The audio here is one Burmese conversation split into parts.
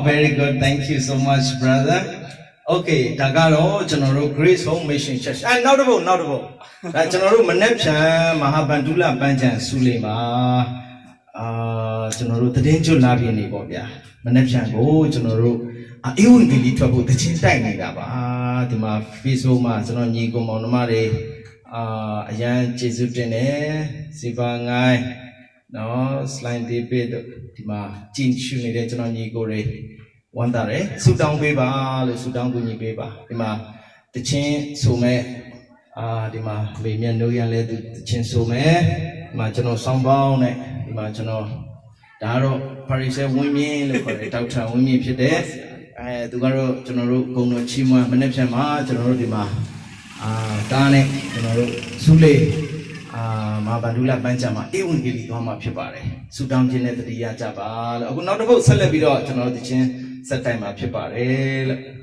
very good. Thank you so much, brother. Okay, Dagaro, General Grace Home Mission Church. And notable. General Manepchan, Mahabandula Banjan Sulema, General Tadenjo Labiani Bobia. Manepchan go, General. You will be trouble the Chintai Gaba, the Mafisoma, Zononigo Monomare, Ayan Jesutene, Sibangai, no, Slime Debate, the Chin Shuni, Zononigo Re, one dare, Sudan Beba, Sudan Guni Beba, the Chin Sume, the Ma, Lamian Noyan led the Chin Sume, Machano Sambone, the Machano Daro, Paris women, Doctor Women, if you're there. Tugaro General Gono Chima, Manepchama, General Dima, Dane, General Sule, Mabadula Banjama, even Gili Homa Pipare, Sudan Genet, the Yajaba, I would not about Celebido, General the Chin, set time up Pipare.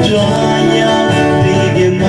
Join ya, begin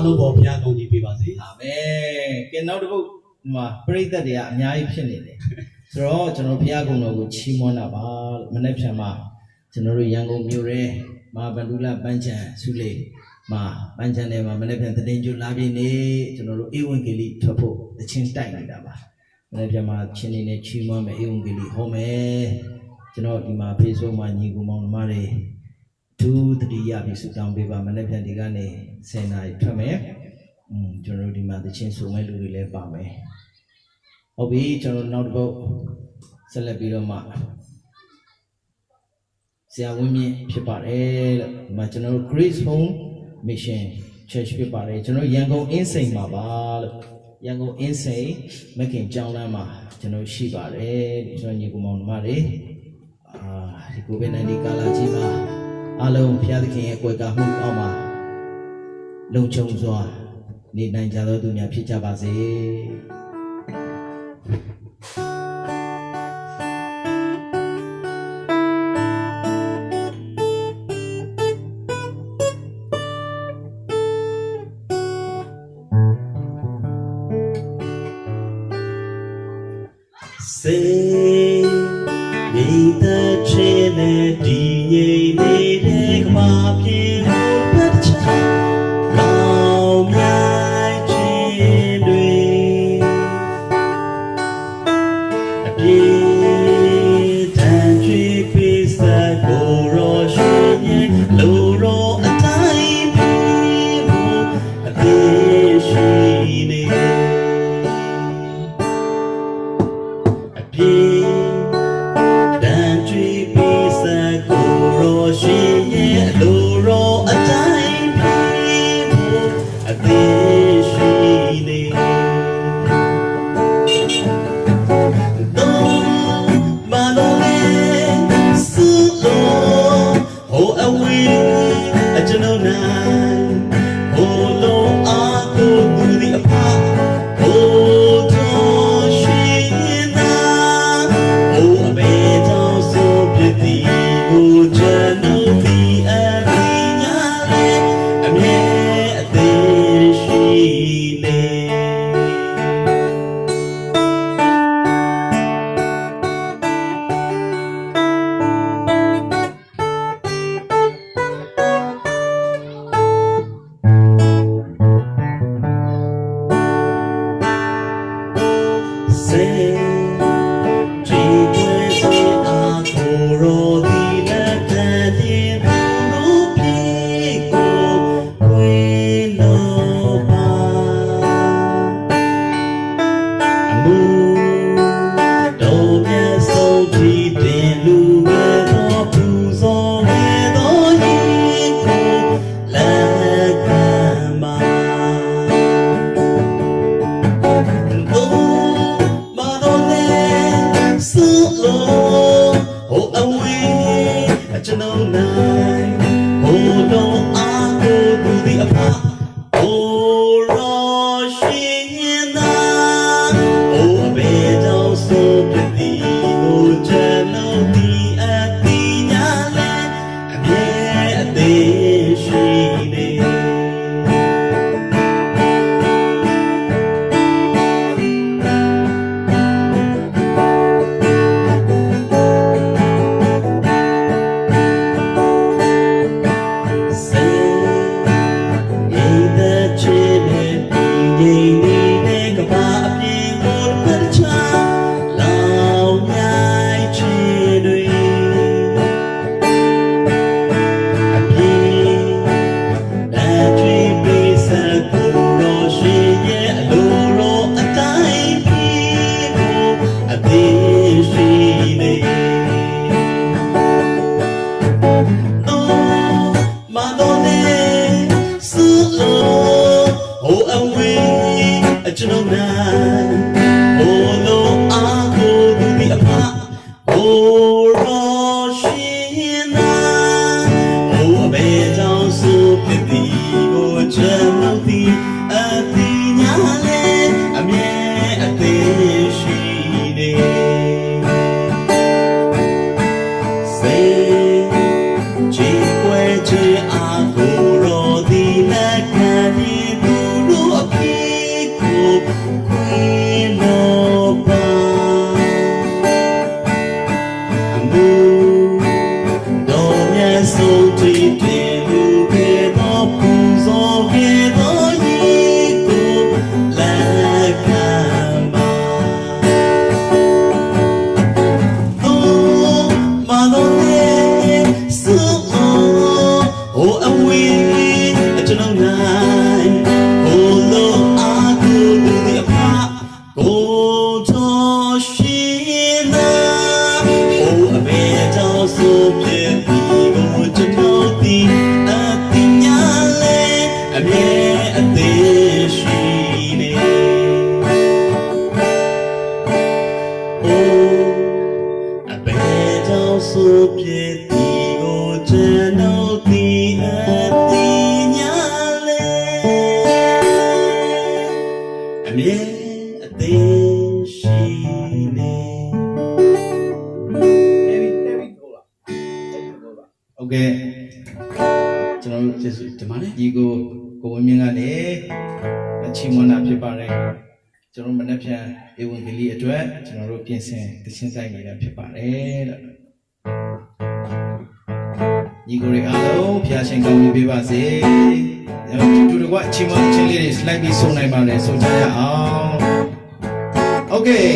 အားလုံးပေါ်ဘုရားကောင်းကြီးပေးပါစေ အာမင်ကဲနောက်တစ်ပုဒ်ဒီမှာပရိသတ်တွေကအများကြီးဖြစ်နေတယ်ဆိုတော့ကျွန်တော်ဘုရားကုံတော်ကိုချီးမွမ်းတာပါလို့မနေ့ဖြန်မှာကျွန်တော်တို့ရန်ကုန်မြို့ရဲမဟာဗန္ဓုလပန်းချံဆုလေးမှာပန်းချံထဲမှာမနေ့ဖြန်သတင်းကြိုလာပြည့်နေကျွန်တော်တို့ဧဝံဂေလိထွက်ဖို့တခြင်းတိုက်နေတာပါမနေ့ဖြန်မှာချင်းနေနဲ့ချီးမွမ်းမယ်ဧဝံဂေလိဟောမယ်ကျွန်တော်ဒီမှာ Facebook မှာညီကိုမောင်နှမတွေဒုတိယပြီးစုတောင်းပေးပါမနေ့ဖြန်ဒီကနေ10 နာရီထွက်မယ်ကျွန်တော်တို့ဒီမှာတခြင်းဆိုမဲ့လူတွေလည်းပါမယ်ဟုတ်ပြီကျွန်တော်နောက်တစ်ပုဒ်ဆက်လက်ပြီးတော့မှဆရာဝင်းမြင့်ဖြစ်ပါတယ်လို့ဒီမှာကျွန်တော်တို့ Grace Home Mission Church ဖြစ်ပါတယ်ကျွန်တော်ရန်ကုန်အင်းစိန်မှာပါလို့ရန်ကုန်အင်းစိန်မခင်ကျောင်းလမ်းမှာကျွန်တော်ရှိပါတယ်ကျွန်တော်ညီကောင်မောင်နှမတွေဒီ COVID-19 ကာလကြီးမှာအားလုံးဘုရားသခင်ရဲ့ကွယ်ကာမှုအောက်မှာလုံခြုံစွာနေနိုင်ကြသောသူများဖြစ်ကြပါစေစေမိသက်ချေနဲ့ဒီငိမ့်နေတဲ့ကမာပြေကိုပတ်ချလောင်မြိုင်ချင်းတွေအပြေတန်ချွေပေးစကိုရောရွှေရဲ့လူရောအတိုင်းပြေဖို့အသေးရှိနေတန်ကြွေးပေးစကိုရောရှင်ရဲ့လူရောအတိုင်းပြေဖို့အသေးရှိနေတော့မတော်လေးစုလို့ဟိုအဝေးအကျွန်ုပ်နိုင်ဟိုလုံးအားကိုသူဒီအဖဟိုတော်ရှင်နာဟိုအမေတောင်ဆိုပြသည်ကိုကျွန်ုပ်ဒီအသိညာလေးအမြဲအသေးရှိနေစေကြည်ွယ်စေအားကိုရောဒီလက်တည်းတင်လို့ပြေကိုခွေလို့ပါအမှုတော်မြတ်ဆုံးကြည်တင်လူမဲ့တော်ပူဇော်မဲ့တော်ရင်ကိုလက်ကမ်းပါကျွန်ုပ်နိုင်ဟိုလုံးအားကိုသူဒီအဖဟိုရောရှင်သာဟိုအဘေတောင်ဆိုပြသည်ကိုကျွန်ုပ်ဒီအသိညာလဲအမြဲအသေးရှိနေကျွန်ုပ်နိုင်ဟိုလုံးအားကိုသူဒီအဖဟိုရောရှင်သာဟိုအဘေတောင်ဆိုဖြစ်သည်ကိုကျွန်ုပ်ဒီအသိညာလဲအမြဲအသေးရှိနေစေကြည်ွယ်ခြင်းအားကိုရောဒီလက်ကပ် ဒီကိုဝင်းမြင့်ကနေချီးမွမ်းတာဖြစ်ပါတယ်ကျွန်တော်မနေ့ပြန်ဧဝံဂေလိအတွက်ကျွန်တော်တို့ပြင်ဆင်သချင်းဆိုင်နေတာဖြစ်ပါတယ်လို့ညီကိုတွေအားလုံးဖျားရှင်ကောင်းကြီးပေးပါစေတူတကွချီးမွမ်းခြင်းလေးတွေ slide ပြီးဆုံးနိုင်ပါလေဆုံးကြရအောင် Okay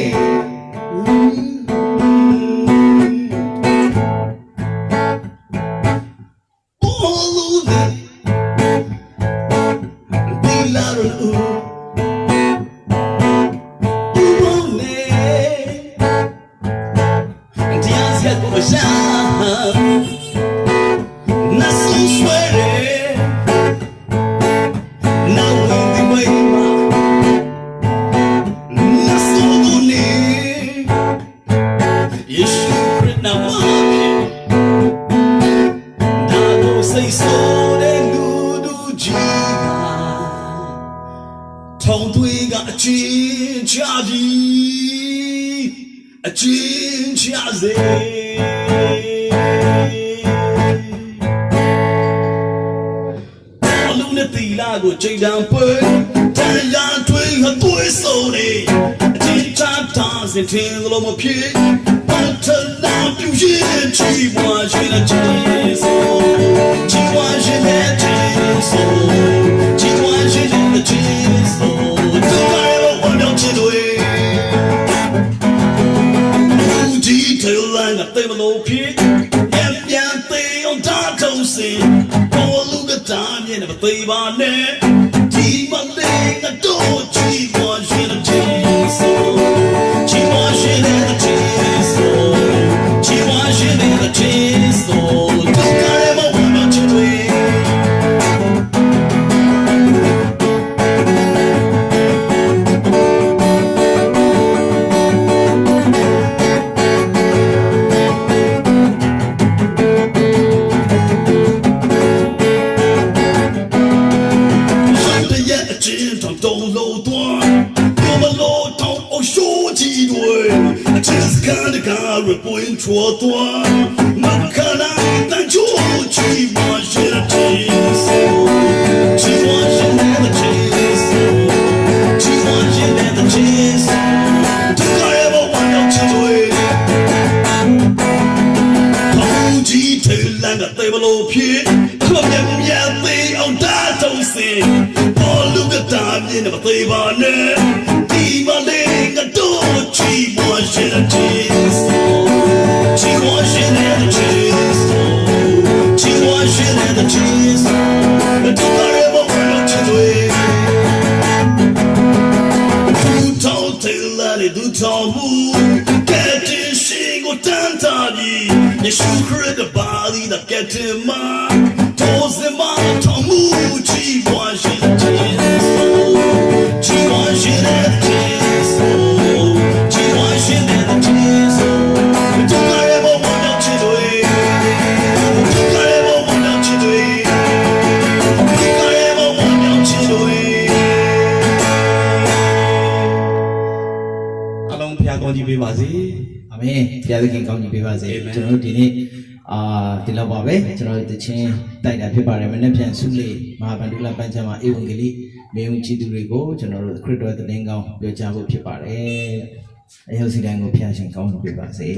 Jay down boy, turn down twin, a boy so day. Tin top toss and tin little more pig. But now you should cheap watching a cheese. Cheap watching that cheese. Cheap watching in the cheese. Don't I ever want to do it? Detail line up there below pig. Yeah, they on top toasting. Time you never think about it. Keep on laying a door, keep watching a cheese. Keep watching the cheese. Keep watching the cheese. Don't ever want to do it. Point chua tua, makana tan chu chi wa shi la cheese, chi wa shi la cheese, chi wa shi la cheese. Don't I ever want to do it? Hong ji tail lang a table of pie, come yam they on that toasting. All look at that in a table net. Diva ling a door, chi wa shi la cheese. She washing and the cheese. She washing and the cheese. Don't I ever want to do it? Do tall tail and do tall move. Get in shingle tantani. You should create the body that get in my toes in my tongue. She washing the cheese. She washing and the cheese. She washing and the cheese. Don't I ever want to do it? Don't I ever want to do it? Don't I ever want to do it? အလုံးဖျားကောင်းကြီးပေးပါစေ အာမင်ဘုရားသခင်ကောင်းကြီးပေးပါစေကျွန်တော်တို့ဒီနေ့ဒီလောက်ပါပဲကျွန်တော်တို့တခြင်းတိုက်တာဖြစ်ပါတယ်မနေ့ပြန်ဆုလေးမဟာဗန္ဓုလပန်းချမ်းမှာဧဝံဂေလိမေယုံကြည်သူတွေကိုကျွန်တော်တို့ခရစ်တော်သတင်းကောင်းပြောကြားဖို့ဖြစ်ပါတယ်အယုတ်စီတိုင်းကိုဖျားရှင်ကောင်းကြီးပေးပါစေ